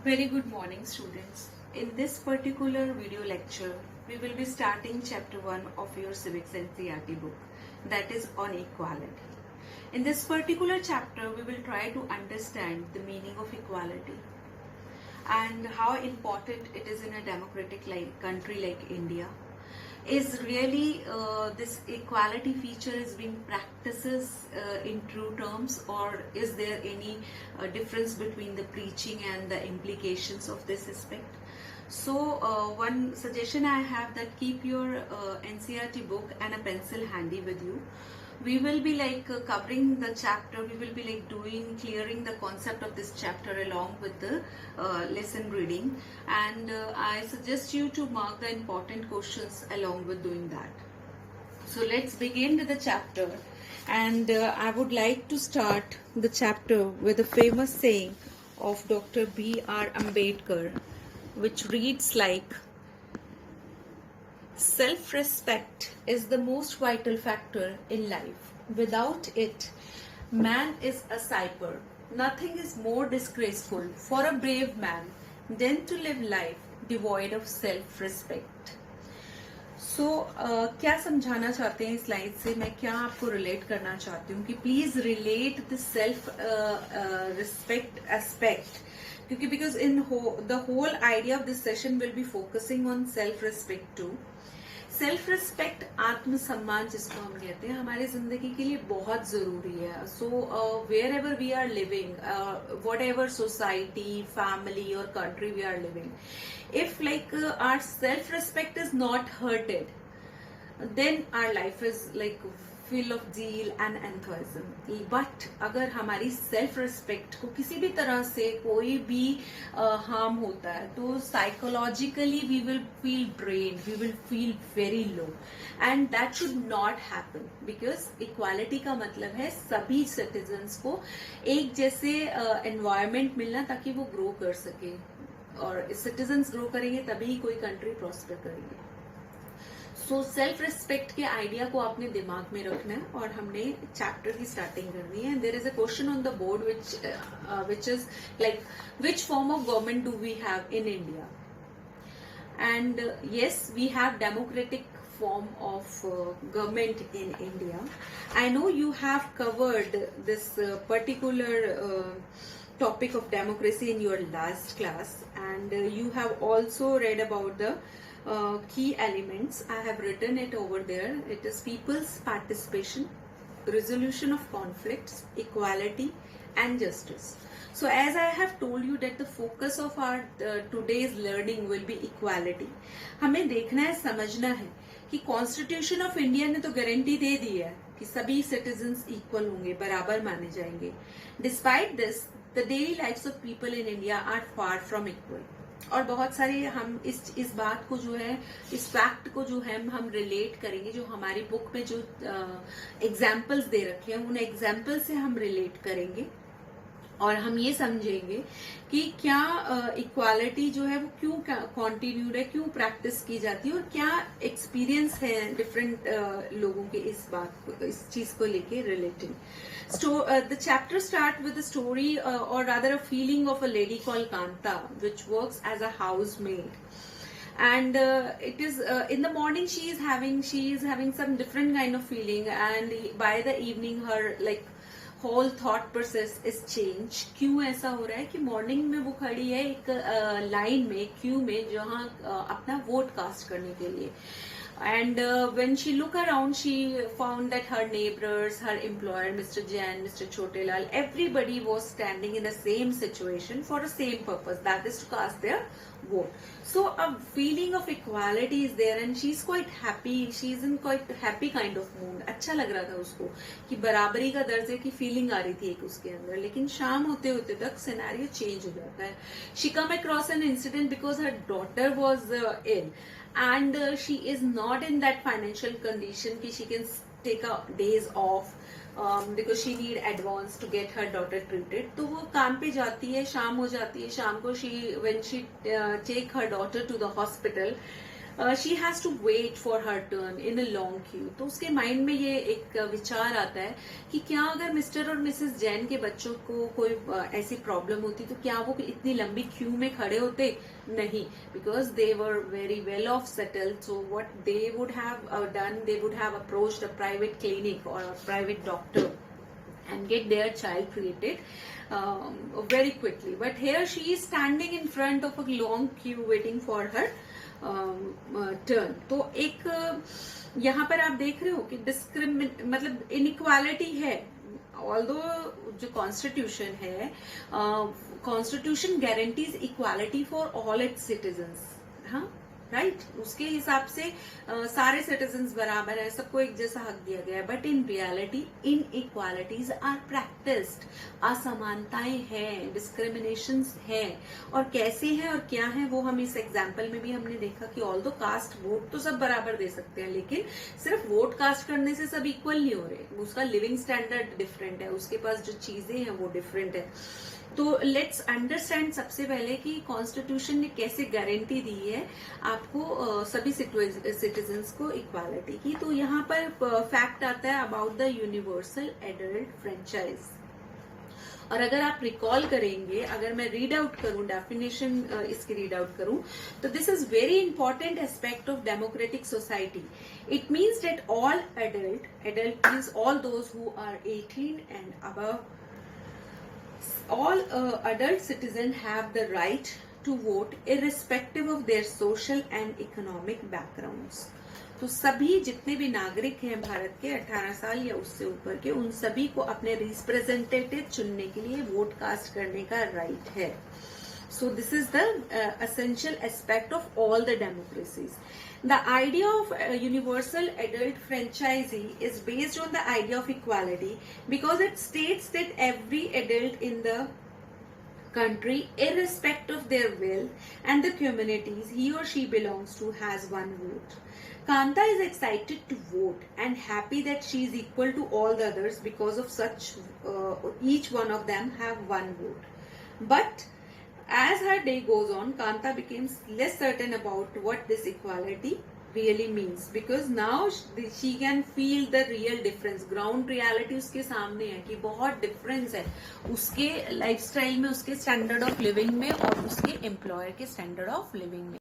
Very good morning, students. In this particular video lecture, we will be starting chapter 1 of your civics NCERT book, that is on equality. In this particular chapter, we will try to understand the meaning of equality and how important it is in a democratic country like India. Is really this equality feature is being practices in true terms, or is there any difference between the preaching and the implications of this aspect? So one suggestion I have, that keep your NCERT book and a pencil handy with you. We will be covering the chapter, we will be clearing the concept of this chapter along with the lesson reading, and I suggest you to mark the important questions along with doing that. So let's begin with the chapter, and I would like to start the chapter with a famous saying of Dr. B.R. Ambedkar, which reads like, self-respect is the most vital factor in life. Without it, man is a cipher. Nothing is more disgraceful for a brave man than to live life devoid of self-respect. So, क्या समझाना चाहते हैं इस line से, मैं क्या आपको relate करना चाहती हूँ कि please relate the self respect aspect, क्योंकि because in the whole idea of this session will be focusing on self respect too. Self respect, आत्मसम्मान जिसको हम कहते हैं, हमारी जिंदगी के लिए बहुत जरूरी है. So wherever we are living, whatever society, family और country we are living, if our self respect is not hurted, then our life is full of zeal and enthusiasm. But अगर हमारी self respect को किसी भी तरह से कोई भी harm होता है, तो psychologically we will feel drained, we will feel very low, and that should not happen, because equality का मतलब है सभी citizens को एक जैसे environment मिलना ताकि वो grow कर सके, और सिटीजन्स ग्रो करेंगे तभी कोई कंट्री प्रॉस्पर करेंगे. सो सेल्फ रिस्पेक्ट के आइडिया को आपने दिमाग में रखना है, और हमने चैप्टर की स्टार्टिंग करनी है. There is a question on the board which is like, which form of government do we have in India? And yes, we have democratic form of government in India. I know you have covered this particular topic of democracy in your last class, and you have also read about the key elements. I have written it over there. It is people's participation, resolution of conflicts, equality and justice. So as I have told you that the focus of our today's learning will be equality. हमें देखना है, समझना है कि constitution of India ने तो guarantee दे दी है कि सभी सिटीजन्स इक्वल होंगे, बराबर माने जाएंगे. Despite this, the daily lives of people in India are far from equal. और बहुत सारे हम इस बात को जो है, इस फैक्ट को जो है हम रिलेट करेंगे, जो हमारी बुक में जो एग्जाम्पल्स दे रखे हैं उन एग्जाम्पल से हम रिलेट करेंगे, और हम ये समझेंगे कि क्या इक्वालिटी जो है वो क्यों कॉन्टिन्यूड है, क्यों प्रैक्टिस की जाती है, और क्या एक्सपीरियंस है डिफरेंट लोगों के इस बात को, इस चीज को लेके relating. The chapter start with a story or rather a feeling of a lady called Kanta, which works as a housemaid. And it is in the morning she is having some different kind of feeling, and by the evening her whole thought process is changed. क्यों ऐसा हो रहा है कि morning में वो खड़ी है एक लाइन में, क्यू में, जहाँ अपना वोट कास्ट करने के लिए. And when she look around, she found that her neighbors, her employer, Mr. Jain, Mr. Chotelal, everybody was standing in the same situation for the same purpose, that is to cast their vote. So a feeling of equality is there, and she's quite happy. She's in quite happy kind of mood. अच्छा लग रहा था उसको कि बराबरी का दर्जे की फीलिंग आ रही थी एक उसके अंदर. लेकिन शाम होते होते तक सिनेरियो चेंज हो जाता है. She come across an incident because her daughter was ill, and she is not in that financial condition कि she can take a days off because she need advance to get her daughter treated. तो वो काम पे जाती है, शाम हो जाती है, शाम को when she take her daughter to the hospital, she has to wait for her turn in a long queue. तो उसके माइंड में ये एक विचार आता है कि क्या अगर मिस्टर और मिसेस जैन के बच्चों को कोई ऐसी प्रॉब्लम होती तो क्या वो इतनी लंबी क्यू में खड़े होते? नहीं, because they were very well off settled. So what they would have done, they would have approached a private clinic और a private doctor and get their child created very quickly. But here she is standing in front of a long queue waiting for her turn. तो एक यहाँ पर आप देख रहे हो कि मतलब इनइक्वालिटी है। ऑल्दो जो कॉन्स्टिट्यूशन है, constitution guarantees equality for all it's citizens, हाँ राइट, उसके हिसाब से सारे सिटीजन्स बराबर है, सबको एक जैसा हक दिया गया है। But in reality inequalities are practised, असमानताएं हैं, डिस्क्रिमिनेशन है, और कैसे हैं और क्या है वो हम इस एग्जाम्पल में भी हमने देखा कि ऑल दो कास्ट वोट तो सब बराबर दे सकते हैं, लेकिन सिर्फ वोट कास्ट करने से सब इक्वल नहीं हो रहे, उसका लिविंग स्टैंडर्ड डिफरेंट है, उसके पास जो चीजें हैं वो डिफरेंट है। तो लेट्स अंडरस्टैंड सबसे पहले कि कॉन्स्टिट्यूशन ने कैसे गारंटी दी है आपको सभी सिटीजन्स को इक्वालिटी की। तो यहाँ पर फैक्ट आता है about the universal adult franchise. और अगर आप रिकॉल करेंगे, अगर मैं रीड आउट करूं डेफिनेशन इसकी रीड आउट करूं, तो this is very important aspect of democratic society. It means that all adult means all those who are 18 and above, all adult citizens have the right to vote irrespective of their social and economic backgrounds. तो सभी जितने भी नागरिक हैं भारत के 18 साल या उससे ऊपर के, उन सभी को अपने रिप्रेजेंटेटिव चुनने के लिए वोट कास्ट करने का राइट है। So this is the essential aspect of all the democracies. The idea of universal adult franchisee is based on the idea of equality because it states that every adult in the country, irrespective of their wealth and the communities he or she belongs to, has one vote. Kanta is excited to vote and happy that she is equal to all the others because of such each one of them have one vote. But as her day goes on, Kanta becomes less certain about what this equality really means because now she can feel the real difference. Ground reality उसके सामने है कि बहुत difference है उसके lifestyle में, उसके standard of living में और उसके employer के standard of living में.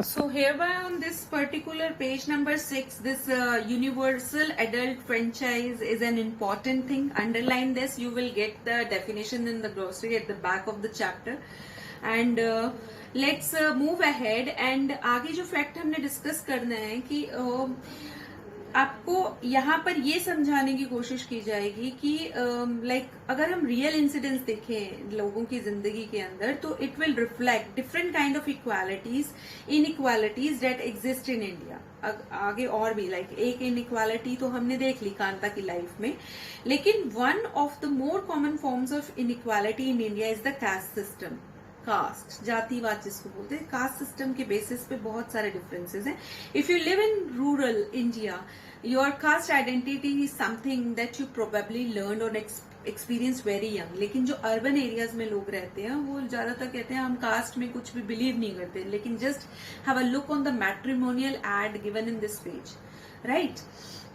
So hereby on this particular page number 6, this universal adult franchise is an important thing. Underline this. You will get the definition in the glossary at the back of the chapter. And let's move ahead. And आगे जो fact हमने discuss करना है कि आपको यहाँ पर ये समझाने की कोशिश की जाएगी कि लाइक अगर हम रियल इंसिडेंट्स देखें लोगों की जिंदगी के अंदर, तो it will reflect different kind of equalities, inequalities that exist in India. आगे और भी लाइक एक इनइक्वालिटी तो हमने देख ली कांता की लाइफ में, लेकिन one of the more common forms of inequality in India is the caste system. Caste, जातिवाद जिसको बोलते हैं, कास्ट सिस्टम के बेसिस पे बहुत सारे डिफरेंसेस हैं। If you live in rural India, your cast identity is something that you probably learn और एक्सपीरियंस वेरी यंग। लेकिन जो अर्बन एरियाज में लोग रहते हैं वो ज्यादातर कहते हैं हम कास्ट में कुछ भी बिलीव नहीं करते, लेकिन just have a look on the matrimonial ad given in this page, right.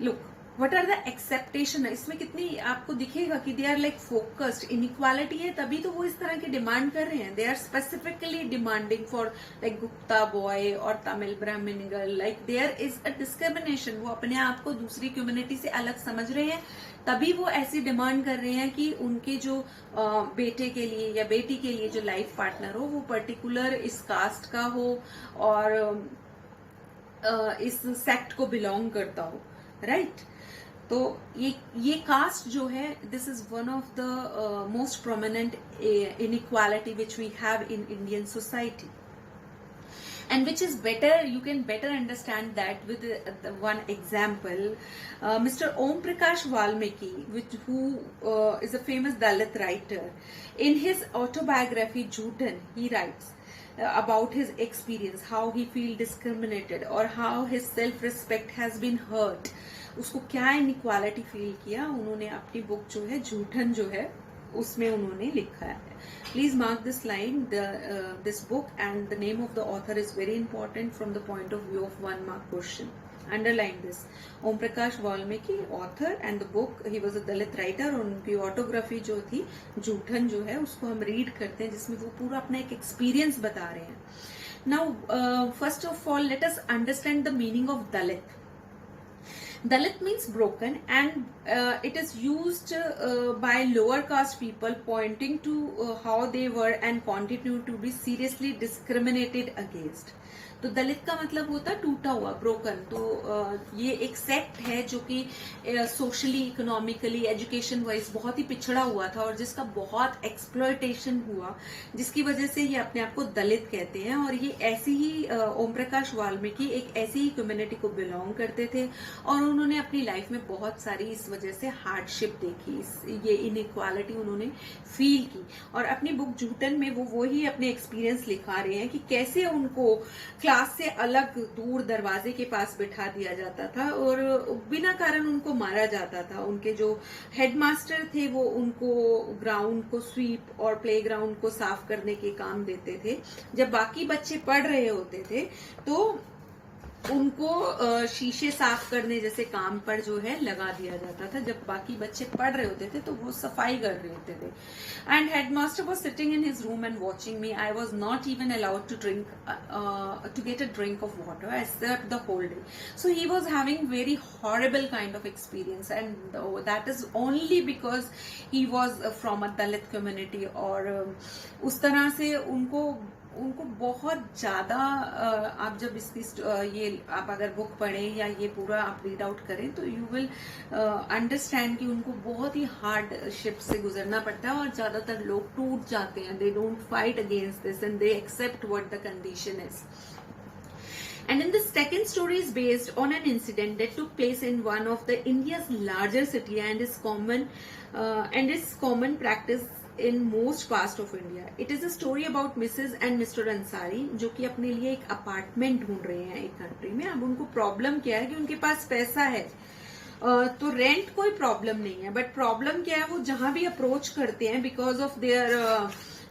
Look what are the expectation, इसमें कितनी आपको दिखेगा कि they are like focused. Inequality है तभी तो वो इस तरह की डिमांड कर रहे हैं। They are specifically demanding for like Gupta boy और Tamil Brahmin girl, like there is a discrimination. वो अपने आप को दूसरी कम्युनिटी से अलग समझ रहे हैं, तभी वो ऐसी डिमांड कर रहे हैं कि उनके जो बेटे के लिए या बेटी के लिए जो लाइफ पार्टनर हो वो पर्टिकुलर इस कास्ट का हो और इस सेक्ट को बिलोंग करता हो, राइट। तो ये कास्ट जो है, this is one of the most prominent inequality which we have in Indian society, and which is better, you can better understand that with the one example. Mr. Om Prakash Valmiki, who is a famous Dalit writer, in his autobiography Jhutan, he writes about his experience, how he feel discriminated or how his self-respect has been hurt. उसको क्या inequality feel किया, उन्होंने अपनी book जो है झूठन जो है उसमें उन्होंने लिखा है. Please mark this line. This book and the name of the author is very important from the point of view of 1 mark question. Underline this. Om Prakash Valmiki, author, and the book, he was a Dalit writer. और उनकी autography जो थी जूठन जो है उसको हम read करते हैं, जिसमें वो पूरा अपना एक एक्सपीरियंस बता रहे हैं. Now, first of all, let us understand the meaning of Dalit. Dalit means broken, and it is used by lower caste people, pointing to how they were and continue to be seriously discriminated against. तो दलित का मतलब होता है टूटा हुआ, broken. तो ये एक सेक्ट है जो कि सोशली, इकोनॉमिकली, एजुकेशन वाइज बहुत ही पिछड़ा हुआ था और जिसका बहुत एक्सप्लॉयटेशन हुआ, जिसकी वजह से ये अपने आप को दलित कहते हैं. और ये ऐसी ही ओम प्रकाश वाल्मीकि एक ऐसी ही कम्युनिटी को बिलोंग करते थे और उन्होंने अपनी लाइफ में बहुत सारी इस वजह से हार्डशिप देखी, ये इनइक्वालिटी उन्होंने फील की. और अपनी बुक जूटन में वो ही अपने एक्सपीरियंस लिखा रहे हैं कि कैसे उनको क्लास से अलग दूर दरवाजे के पास बिठा दिया जाता था और बिना कारण उनको मारा जाता था. उनके जो हेडमास्टर थे वो उनको ग्राउंड को स्वीप और प्लेग्राउंड को साफ करने के काम देते थे. जब बाकी बच्चे पढ़ रहे होते थे तो उनको शीशे साफ करने जैसे काम पर जो है लगा दिया जाता था. जब बाकी बच्चे पढ़ रहे होते थे तो वो सफाई कर रहे होते थे. And headmaster was sitting in his room and watching me. I was not even allowed to drink to get a drink of water except the whole day. So he was having very horrible kind of experience, and that is only because he was from a Dalit community. और उस तरह से उनको बहुत ज्यादा, आप जब इसकी ये आप अगर बुक पढ़ें या ये पूरा आप रीड आउट करें तो यू विल अंडरस्टैंड कि उनको बहुत ही हार्डशिप से गुजरना पड़ता है और ज्यादातर लोग टूट जाते हैं. They don't fight against this and they accept what the condition is. And in the second story is based on an incident that took place in one of the India's larger city and is common practice in most parts of India. It is a story about Mrs. and Mr. Ansari जो कि अपने लिए एक apartment ढूंढ रहे हैं एक country में. अब उनको प्रॉब्लम क्या है कि उनके पास पैसा है तो रेंट कोई प्रॉब्लम नहीं है, बट प्रॉब्लम क्या है वो जहां भी अप्रोच करते हैं बिकॉज ऑफ देयर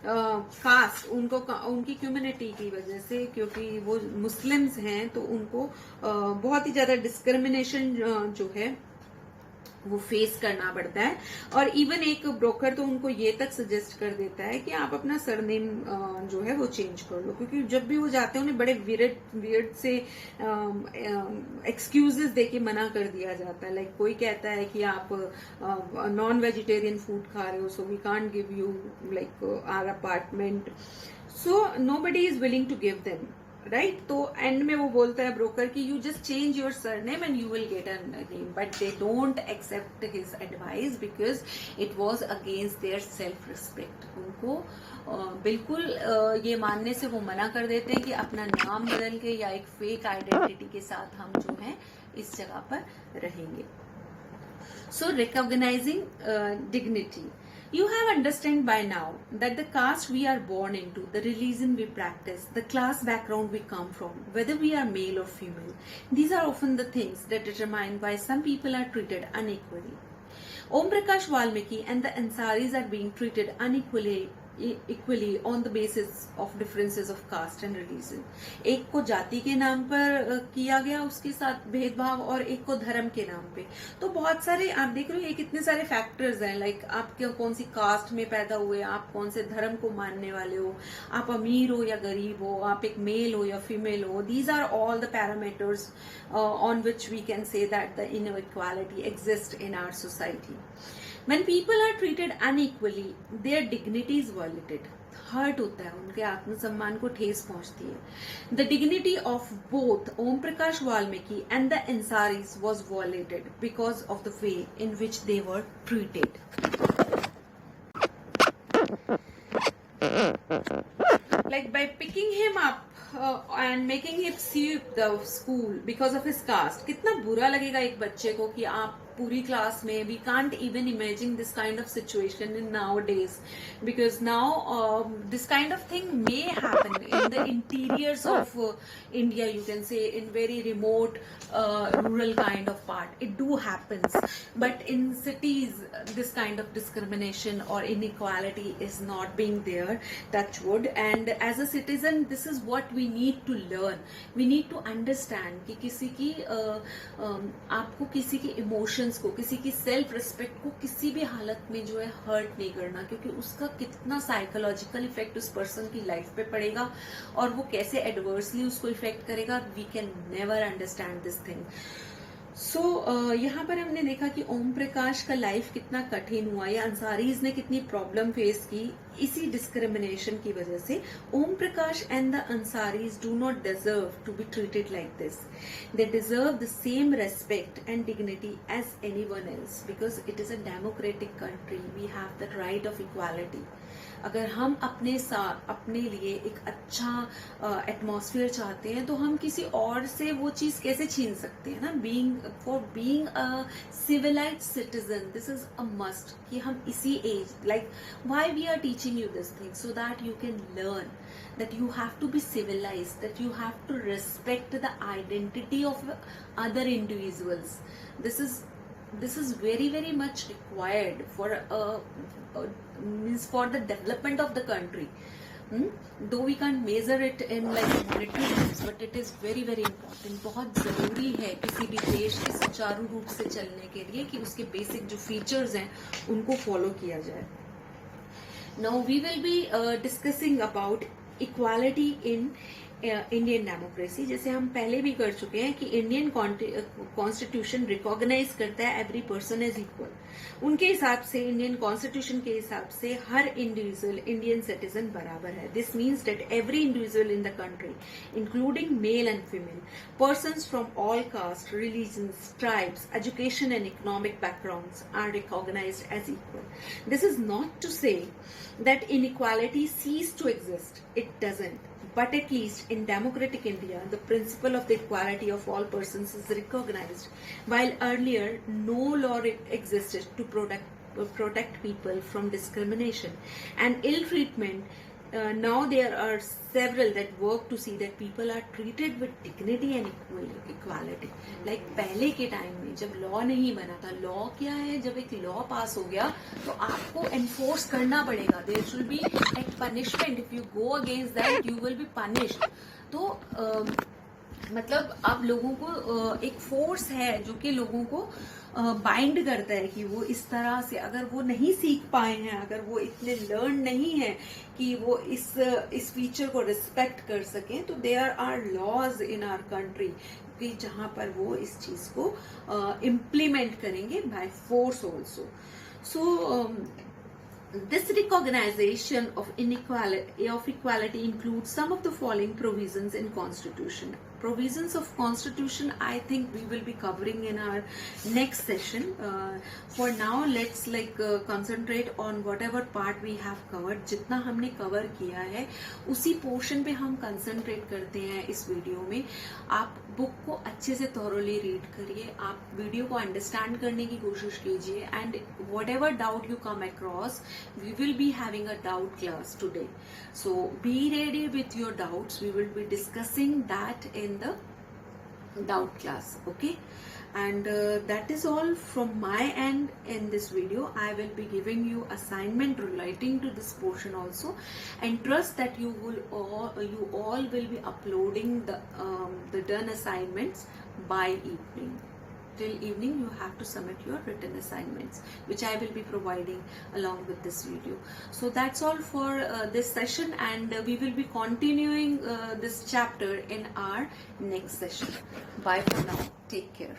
कास्ट, उनकी कम्युनिटी की वजह से, क्योंकि वो मुस्लिम्स हैं तो उनको बहुत ही ज्यादा डिस्क्रिमिनेशन जो है वो फेस करना पड़ता है. और इवन एक ब्रोकर तो उनको ये तक सजेस्ट कर देता है कि आप अपना सरनेम जो है वो चेंज कर लो, क्योंकि जब भी वो जाते हैं उन्हें बड़े वियर्ड से एक्सक्यूजेस देके मना कर दिया जाता है. लाइक कोई कहता है कि आप नॉन वेजिटेरियन फूड खा रहे हो, so we can't give you like our apartment. So nobody is willing to give them, right. तो एंड में वो बोलता है ब्रोकर कि you just change your surname and you will get a name, but they don't accept his advice because it was against their self respect. उनको बिल्कुल ये मानने से वो मना कर देते हैं कि अपना नाम बदल के या एक फेक आइडेंटिटी के साथ हम जो है इस जगह पर रहेंगे. So recognising dignity. You have understand by now that the caste we are born into, the religion we practice, the class background we come from, whether we are male or female, these are often the things that determine why some people are treated unequally. Om Prakash Valmiki and the Ansaris are being treated unequally on the basis of differences of caste and religion. एक को जाति के नाम पर किया गया उसके साथ भेदभाव और एक को धर्म के नाम पे. तो बहुत सारे आप देख रहे हो, ये कितने सारे फैक्टर्स हैं. लाइक आप कौन सी कास्ट में पैदा हुए, आप कौन से धर्म को मानने वाले हो, आप अमीर हो या गरीब हो, आप एक मेल हो या फीमेल हो. These are all the parameters on which we can say that the inequality exists in our society. When people are treated unequally, their dignity is violated. Hurt होता है, उनके आत्मसम्मान को ठेस पहुंचती है. The dignity of both Om Prakash Valmiki and the Ansaris was violated because of the way in which they were treated. Like by picking him up and making him sweep the school because of his caste. कितना बुरा लगेगा एक बच्चे को कि आप पूरी class में, we can't even imagine this kind of situation in nowadays, because now this kind of thing may happen in the interiors of India, you can say, in very remote rural kind of part. It do happens, but in cities this kind of discrimination or inequality is not being there, touch wood. And as a citizen, this is what we need to learn. We need to understand कि किसी की आपको किसी की emotions को, किसी की self respect को किसी भी हालत में जो है हर्ट नहीं करना, क्योंकि उसका कितना साइकोलॉजिकल इफेक्ट उस पर्सन की लाइफ पे पड़ेगा और वो कैसे एडवर्सली उसको इफेक्ट करेगा, we can never understand this thing. So यहाँ पर हमने देखा कि ओम प्रकाश का लाइफ कितना कठिन हुआ, या अंसारीज ने कितनी प्रॉब्लम फेस की इसी डिस्क्रिमिनेशन की वजह से. Om Prakash and the Ansaris do not deserve to be treated like this. They deserve the same respect and dignity as anyone else, because it is a democratic country. We have the right of equality. अगर हम अपने लिए एक अच्छा atmosphere चाहते हैं तो हम किसी और से वो चीज कैसे छीन सकते हैं ना. Being a civilized citizen, this is a must कि हम इसी age, like why we are teaching you this thing, so that you can learn that you have to be civilized, that you have to respect the identity of other individuals. This is very very much required for means for the development of the country. Though we can't measure it in like monetary terms, but it is very very important. बहुत जरूरी है किसी भी देश के सुचारू रूप से चलने के लिए कि उसके बेसिक जो फीचर्स हैं उनको फॉलो किया जाए. Now we will be discussing about equality in Indian democracy. जैसे हम पहले भी कर चुके हैं कि इंडियन कॉन्स्टिट्यूशन रिकॉग्नाइज करता है एवरी पर्सन एज इक्वल. उनके हिसाब से, इंडियन कॉन्स्टिट्यूशन के हिसाब से हर इंडिविजुअल इंडियन सिटीजन बराबर है. This means that every individual in the country, including male and female, persons from all caste, religions, tribes, education and economic backgrounds are recognized as equal. This is not to say that inequality cease to exist. It doesn't. But at least in democratic India, the principle of the equality of all persons is recognized, while earlier no law existed to protect people from discrimination and ill treatment. Now there are several that work to see that people are treated with dignity and equality. Like पहले के time में जब law नहीं बना था, law क्या है, जब एक लॉ पास हो गया तो आपको एनफोर्स करना पड़ेगा. There should be like punishment. If you go against that you will be punished. तो मतलब अब लोगों को एक फोर्स है जो कि लोगों को बाइंड करता है कि वो इस तरह से, अगर वो नहीं सीख पाए हैं, अगर वो इतने लर्न नहीं है कि वो इस फीचर को रिस्पेक्ट कर सकें, तो there are laws in our country कि जहां पर वो इस चीज को इम्प्लीमेंट करेंगे by force also. So this recognition of equality includes some of the following provisions in Constitution. Provisions of Constitution, I think we will be covering in our next session. For now, let's concentrate on whatever part we have covered. जितना हमने cover किया है उसी portion पे हम concentrate करते हैं इस वीडियो में. आप बुक को अच्छे से thoroughly read करिए, आप वीडियो को understand करने की कोशिश कीजिए, and whatever doubt you come across, we will be having a doubt class today. So be ready with your doubts. We will be discussing that in the doubt class. Okay, and that is all from my end in this video. I will be giving you assignment relating to this portion also, and trust that you all will be uploading the done assignments by evening. Till evening you have to submit your written assignments, which I will be providing along with this video. So that's all for this session, and we will be continuing this chapter in our next session. Bye for now. Take care.